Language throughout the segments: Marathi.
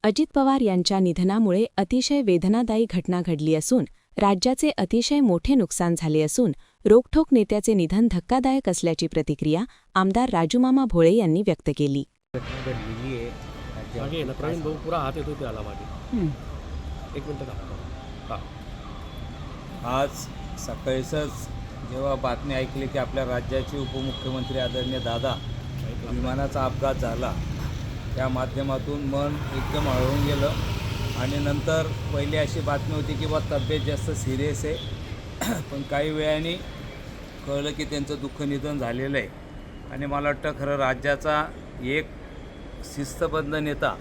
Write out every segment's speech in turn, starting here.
अजित पवार यांच्या निधनामुळे अतिशय वेदनादायी घटना घडली असून राज्याचे अतिशय मोठे नुकसान झाले असून रोखठोक नेत्याचे निधन धक्कादायक असल्याची प्रतिक्रिया आमदार राजूमामा भोळे यांनी व्यक्त केली. आज सकाळीच जेव्हा बातमी ऐकली की आपल्या राज्याचे उपमुख्यमंत्री आदरणीय दादा विमानाचा अपघात झाला, त्या माध्यमातून मन एकदम हळून गेलं. आणि नंतर पहिली अशी बातमी होती की बा तब्येत जास्त सिरियस आहे, पण काही वेळाने कळलं की त्यांचं दुःख निधन झालेलं आहे. आणि मला वाटतं खरं राज्याचा एक शिस्तबद्ध नेता,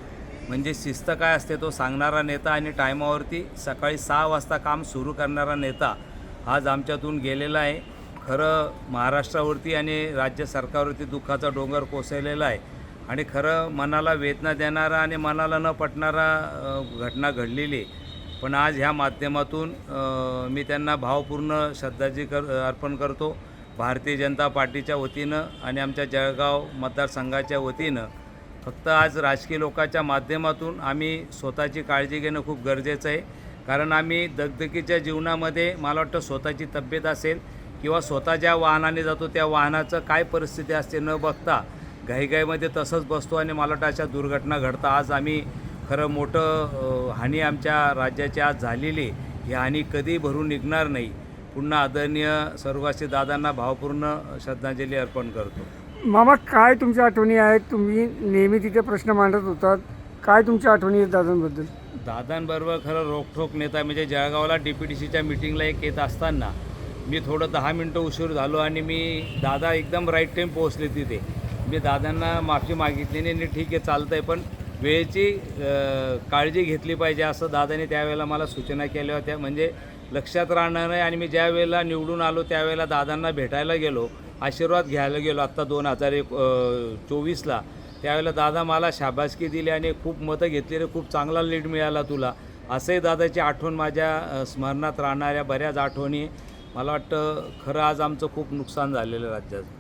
म्हणजे शिस्त काय असते तो सांगणारा नेता आणि टायमावरती सकाळी 6 वाजता काम सुरू करणारा नेता आज आमच्यातून गेलेला आहे. खरं महाराष्ट्रावरती आणि राज्य सरकारवरती दुःखाचा डोंगर कोसळलेला आहे. आणि खरं मनाला वेदना देणारा आणि मनाला न पटणारा घटना घडलेली. पण आज ह्या माध्यमातून मी त्यांना भावपूर्ण श्रद्धांजली अर्पण करतो. भारतीय जनता पार्टीच्या वतीनं आणि आमच्या जळगाव मतदारसंघाच्या वतीनं फक्त आज राजकीय लोकांच्या माध्यमातून आम्ही स्वतःची काळजी घेणं खूप गरजेचं आहे. कारण आम्ही दगदगीच्या जीवनामध्ये मला वाटतं स्वतःची तब्येत असेल किंवा स्वतः ज्या वाहनाने जातो त्या वाहनाचं काय परिस्थिती असते न बघता घाईघाईमध्ये तसंच बसतो आणि मला वाटतं अशा दुर्घटना घडतात. आज आम्ही खरं मोठं हानी आमच्या राज्याची आज झालेली, ही हानी कधी भरून निघणार नाही. पुन्हा आदरणीय स्वर्गवासी दादांना भावपूर्ण श्रद्धांजली अर्पण करतो. मामा, काय तुमच्या आठवणी आहेत? तुम्ही नेहमी तिथे प्रश्न मांडत होतात, काय तुमच्या आठवणी आहेत दादांबद्दल? दादांबरोबर खरं रोखठोक नेता म्हणजे जळगावला DPTCच्या मीटिंगला येत असताना मी थोडं 10 मिनटं उशीर झालो आणि दादा एकदम राईट टाईम पोहोचले तिथे. मी दादांना माफी मागितली आणि ठीक आहे चालतं आहे, पण वेळेची काळजी घेतली पाहिजे असं दादांनी त्यावेळेला मला सूचना केल्या होत्या. म्हणजे लक्षात राहणार नाही. आणि मी ज्या वेळेला निवडून आलो त्यावेळेला दादांना भेटायला गेलो, आशीर्वाद घ्यायला गेलो आत्ता 2024ला. त्यावेळेला दादा मला शाबासकी दिली आणि खूप मतं घेतली, खूप चांगला लीड मिळाला तुला. असंही दादाची आठवण माझ्या स्मरणात राहणाऱ्या बऱ्याच आठवणी. मला वाटतं खरं आज आमचं खूप नुकसान झालेलं राज्याचं.